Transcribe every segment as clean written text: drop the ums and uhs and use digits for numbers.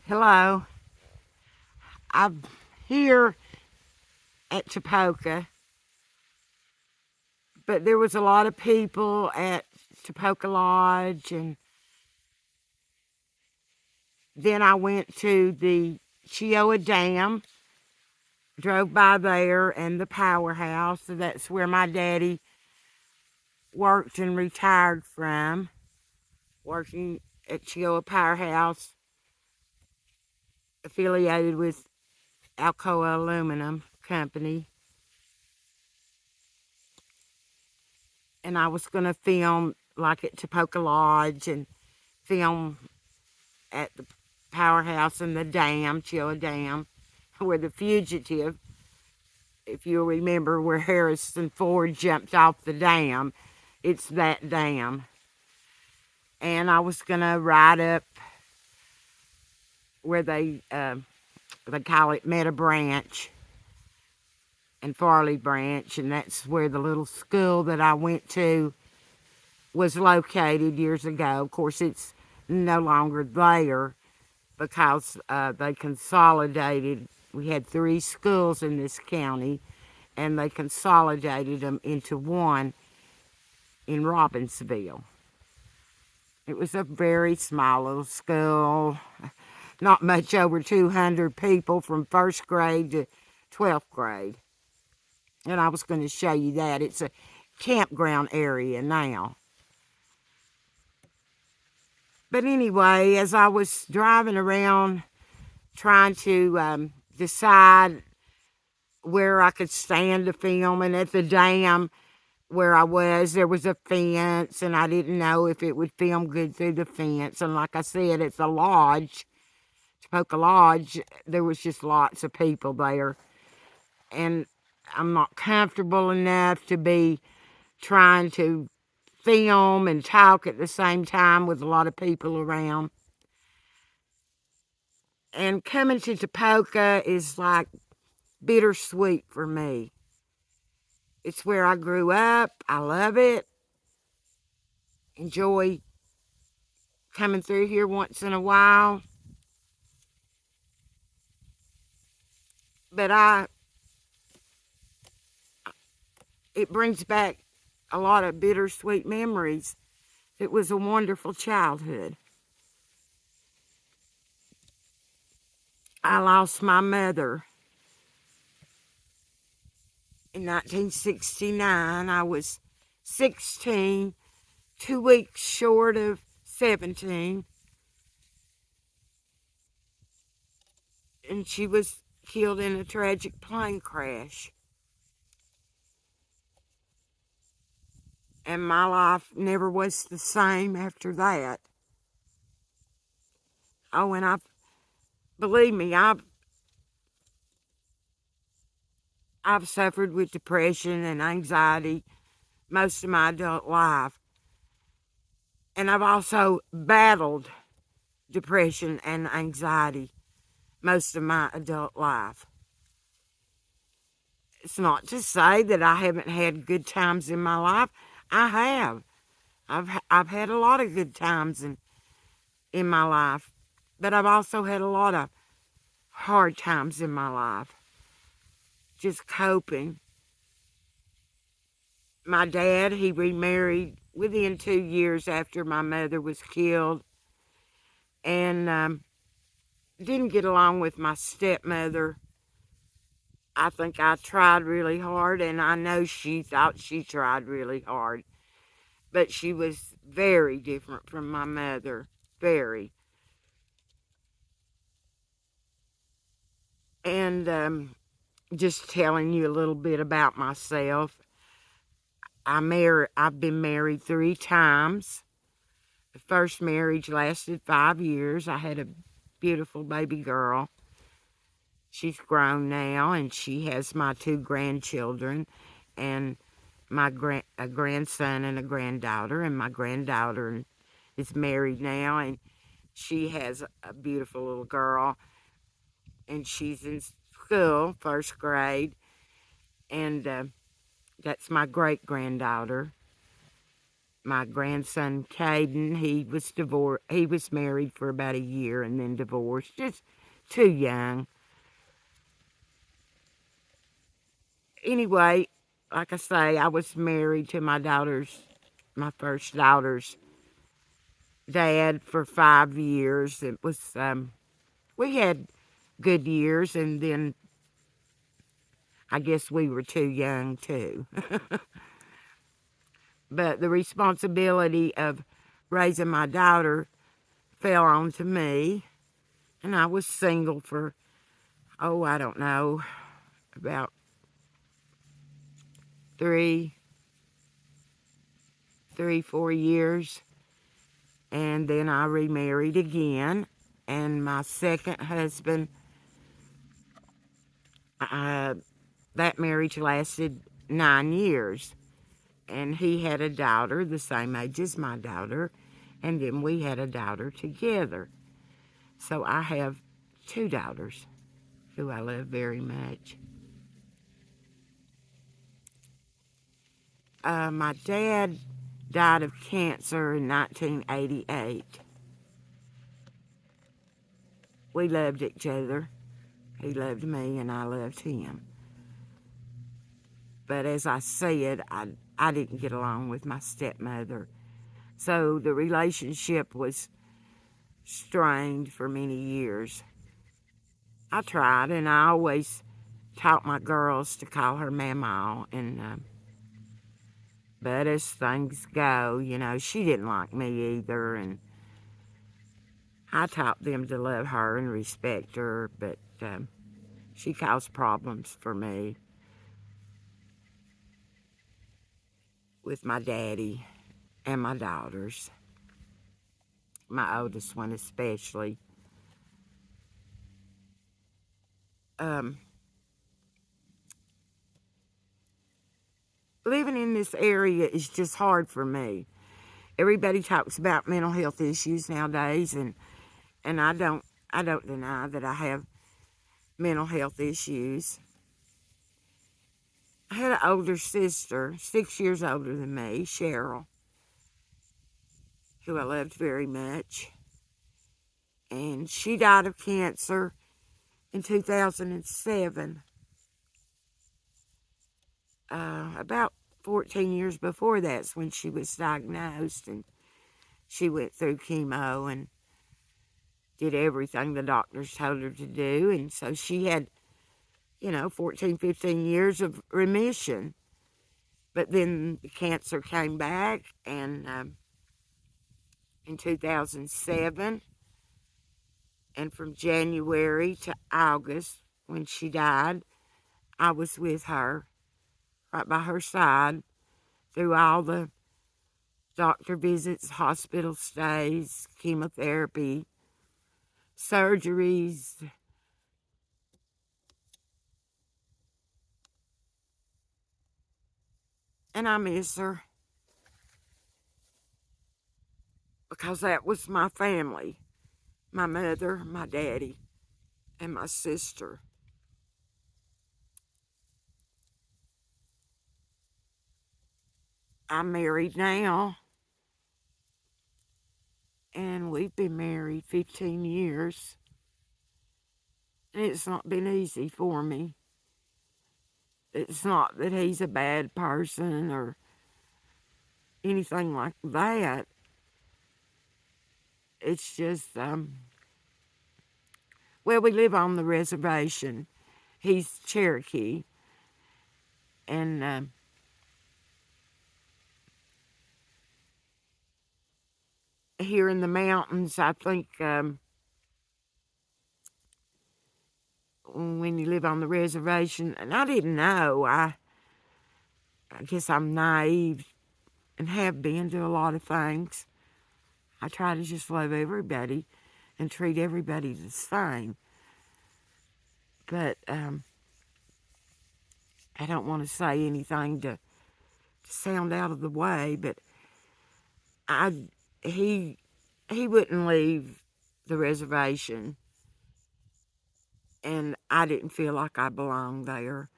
Hello. I'm here at Tapoca, but there was a lot of people at Tapoca Lodge, and then I went to the Chioa Dam, drove by there, and the powerhouse. So that's where my daddy worked and retired from, working at Chioa Powerhouse, affiliated with Alcoa Aluminum Company. And I was going to film like at Tapoca Lodge and film at the powerhouse and the dam, Chioa Dam, where the fugitive, if you'll remember where Harrison Ford jumped off the dam, it's that dam. And I was going to ride up where they call it Meta Branch and Farley Branch, and that's where the little school that I went to was located years ago. Of course, it's no longer there because they consolidated. We had 3 schools in this county, and they consolidated them into one in Robbinsville. It was a very small little school, not much over 200 people from first grade to 12th grade. And I was going to show you that. It's a campground area now. But anyway, as I was driving around trying to decide where I could stand to film, and at the dam where I was, there was a fence, and I didn't know if it would film good through the fence. And like I said, it's a lodge, Tapoca Lodge. There was just lots of people there, and I'm not comfortable enough to be trying to film and talk at the same time with a lot of people around. And coming to Tapoca is like bittersweet for me. It's where I grew up. I love it. Enjoy coming through here once in a while. But it brings back a lot of bittersweet memories. It was a wonderful childhood. I lost my mother in 1969. I was 16, 2 weeks short of 17. And she was killed in a tragic plane crash. And my life never was the same after that. Oh, and believe me, I've suffered with depression and anxiety most of my adult life. And I've also battled depression and anxiety most of my adult life. It's not to say that I haven't had good times in my life. I have. I've had a lot of good times in my life, but I've also had a lot of hard times in my life. Just coping. My dad, he remarried within 2 years after my mother was killed, and didn't get along with my stepmother. I think I tried really hard, and I know she thought she tried really hard. But she was very different from my mother. Very. And just telling you a little bit about myself. I've been married 3 times. The first marriage lasted 5 years. I had a beautiful baby girl. She's grown now, and she has my 2 grandchildren, and a grandson and a granddaughter. And my granddaughter is married now, and she has a beautiful little girl, and she's in school, first grade, and that's my great granddaughter. my grandson Caden, he was divorced. He was married for about a year and then divorced, just too young. Anyway, like I say, I was married to my first daughter's dad for 5 years. It was, we had good years, and then I guess we were too young too. But the responsibility of raising my daughter fell onto me, and I was single for, oh, I don't know, about 4 years. And then I remarried again, and my second husband, that marriage lasted 9 years. And he had a daughter the same age as my daughter, and then we had a daughter together. So I have two daughters who I love very much. My dad died of cancer in 1988. We loved each other. He loved me and I loved him. But as I said, I didn't get along with my stepmother. So the relationship was strained for many years. I tried, and I always taught my girls to call her Mama. But as things go, she didn't like me either, and I taught them to love her and respect her, but she caused problems for me with my daddy and my daughters, my oldest one especially. Living in this area is just hard for me. Everybody talks about mental health issues nowadays, and I don't deny that I have mental health issues. I had an older sister, 6 years older than me, Cheryl, who I loved very much. And she died of cancer in 2007. About 14 years before that's when she was diagnosed, and she went through chemo and did everything the doctors told her to do. And so she had, 14, 15 years of remission. But then the cancer came back, and in 2007, and from January to August, when she died, I was with her, right by her side, through all the doctor visits, hospital stays, chemotherapy, surgeries. And I miss her because that was my family, my mother, my daddy, and my sister. I'm married now, and we've been married 15 years. And it's not been easy for me. It's not that he's a bad person or anything like that. It's just, well, we live on the reservation. He's Cherokee. And here in the mountains, I think when you live on the reservation, and I didn't know, I guess I'm naive and have been to a lot of things. I try to just love everybody and treat everybody the same. But I don't want to say anything to sound out of the way, but he wouldn't leave the reservation, and I didn't feel like I belonged there,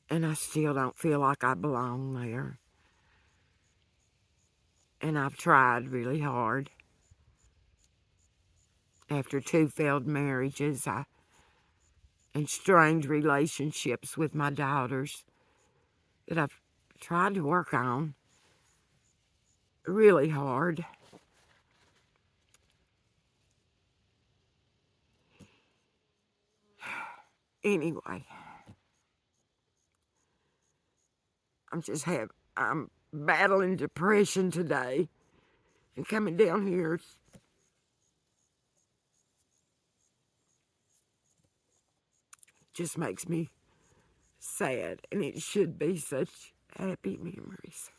and I still don't feel like I belong there. And I've tried really hard. After 2 failed marriages, and strained relationships with my daughters that I've tried to work on really hard. Anyway, I'm battling depression today, and coming down here just makes me sad, and it should be such happy memories.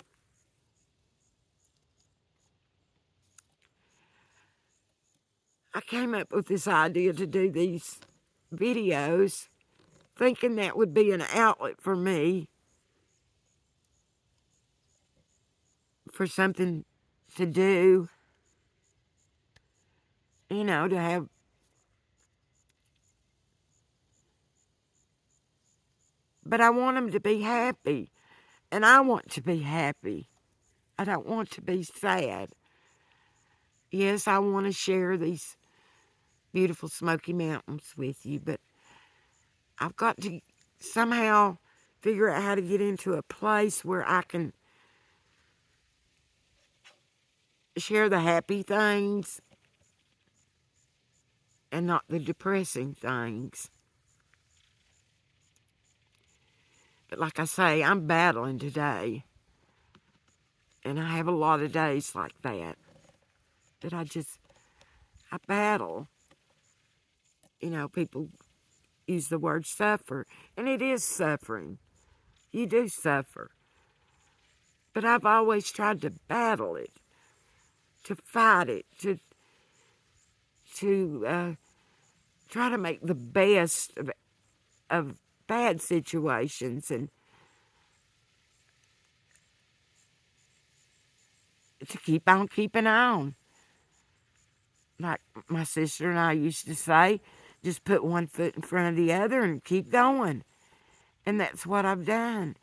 I came up with this idea to do these videos thinking that would be an outlet for me for something to do, to have. But I want them to be happy, and I want to be happy. I don't want to be sad. Yes, I want to share these beautiful Smoky Mountains with you, but I've got to somehow figure out how to get into a place where I can share the happy things and not the depressing things. But like I say, I'm battling today. And I have a lot of days like that I battle. People use the word suffer, and it is suffering. You do suffer. But I've always tried to battle it, to fight it, to try to make the best of bad situations, and to keep on keeping on. Like my sister and I used to say, just put one foot in front of the other and keep going. And that's what I've done.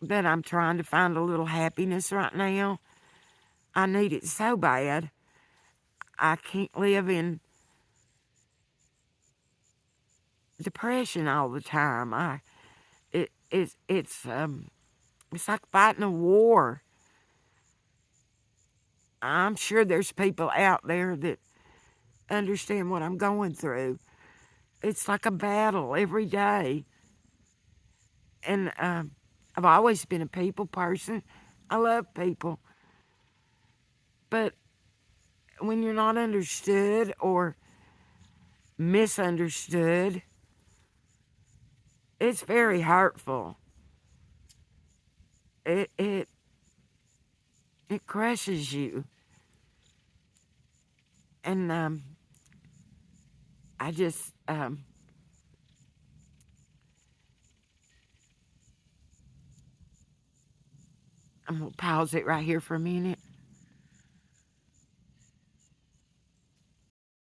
But I'm trying to find a little happiness right now. I need it so bad. I can't live in depression all the time. It's like fighting a war. I'm sure there's people out there that understand what I'm going through. It's like a battle every day. And I've always been a people person. I love people. But when you're not understood or misunderstood, it's very hurtful. It crushes you. And I just I'm gonna pause it right here for a minute.